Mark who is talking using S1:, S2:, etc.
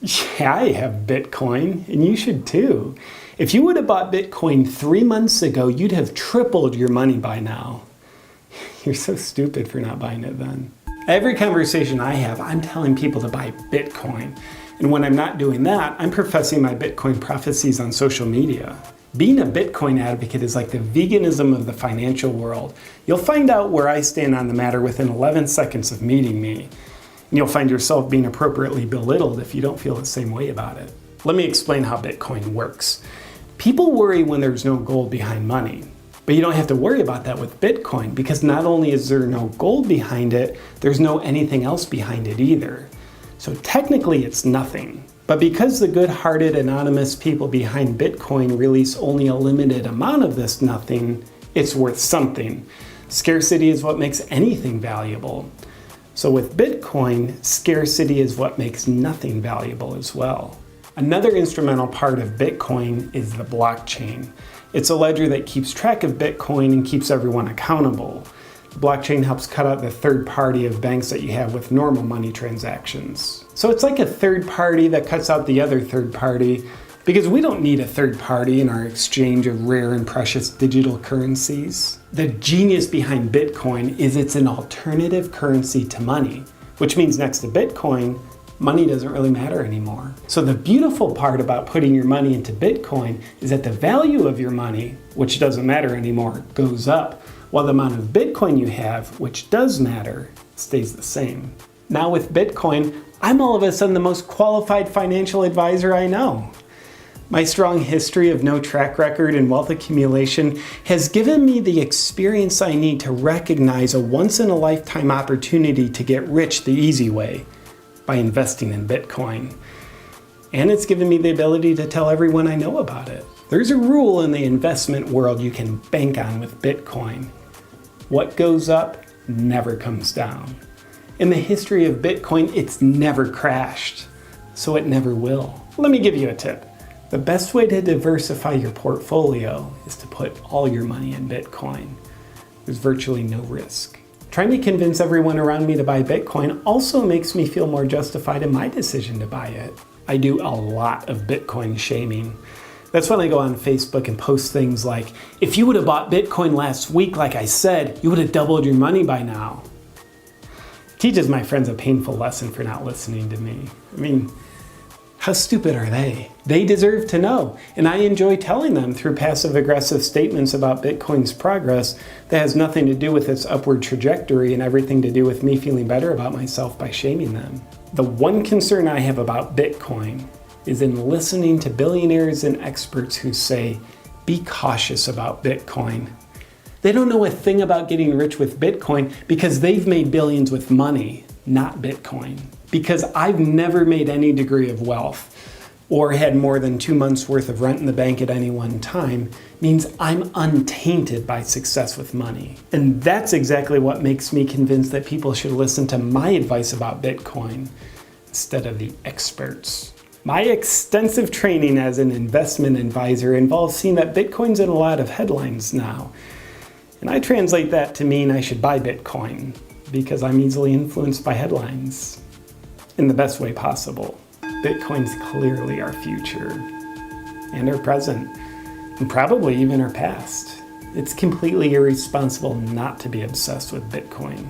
S1: Yeah, I have Bitcoin, and you should too. If you would have bought Bitcoin 3 months ago, you'd have tripled your money by now. You're so stupid for not buying it then. Every conversation I have, I'm telling people to buy Bitcoin. And when I'm not doing that, I'm professing my Bitcoin prophecies on social media. Being a Bitcoin advocate is like the veganism of the financial world. You'll find out where I stand on the matter within 11 seconds of meeting me. And you'll find yourself being appropriately belittled if you don't feel the same way about it. Let me explain how Bitcoin works. People worry when there's no gold behind money. But you don't have to worry about that with Bitcoin because not only is there no gold behind it, there's no anything else behind it either. So technically it's nothing. But because the good-hearted anonymous people behind Bitcoin release only a limited amount of this nothing, it's worth something. Scarcity is what makes anything valuable. So with Bitcoin, scarcity is what makes nothing valuable as well. Another instrumental part of Bitcoin is the blockchain. It's a ledger that keeps track of Bitcoin and keeps everyone accountable. The blockchain helps cut out the third party of banks that you have with normal money transactions. So it's like a third party that cuts out the other third party because we don't need a third party in our exchange of rare and precious digital currencies. The genius behind Bitcoin is it's an alternative currency to money, which means next to Bitcoin, money doesn't really matter anymore. So the beautiful part about putting your money into Bitcoin is that the value of your money, which doesn't matter anymore, goes up, while the amount of Bitcoin you have, which does matter, stays the same. Now with Bitcoin, I'm all of a sudden the most qualified financial advisor I know. My strong history of no track record and wealth accumulation has given me the experience I need to recognize a once-in-a-lifetime opportunity to get rich the easy way, by investing in Bitcoin. And it's given me the ability to tell everyone I know about it. There's a rule in the investment world you can bank on with Bitcoin. What goes up never comes down. In the history of Bitcoin, it's never crashed, so it never will. Let me give you a tip. The best way to diversify your portfolio is to put all your money in Bitcoin. There's virtually no risk. Trying to convince everyone around me to buy Bitcoin also makes me feel more justified in my decision to buy it. I do a lot of Bitcoin shaming. That's when I go on Facebook and post things like, if you would have bought Bitcoin last week like I said, you would have doubled your money by now. It teaches my friends a painful lesson for not listening to me. I mean, how stupid are they? They deserve to know, and I enjoy telling them through passive-aggressive statements about Bitcoin's progress that has nothing to do with its upward trajectory and everything to do with me feeling better about myself by shaming them. The one concern I have about Bitcoin is in listening to billionaires and experts who say, be cautious about Bitcoin. They don't know a thing about getting rich with Bitcoin because they've made billions with money, not Bitcoin. Because I've never made any degree of wealth or had more than 2 months worth of rent in the bank at any one time means I'm untainted by success with money. And that's exactly what makes me convinced that people should listen to my advice about Bitcoin instead of the experts. My extensive training as an investment advisor involves seeing that Bitcoin's in a lot of headlines now. And I translate that to mean I should buy Bitcoin because I'm easily influenced by headlines. In the best way possible. Bitcoin's clearly our future, and our present, and probably even our past. It's completely irresponsible not to be obsessed with Bitcoin.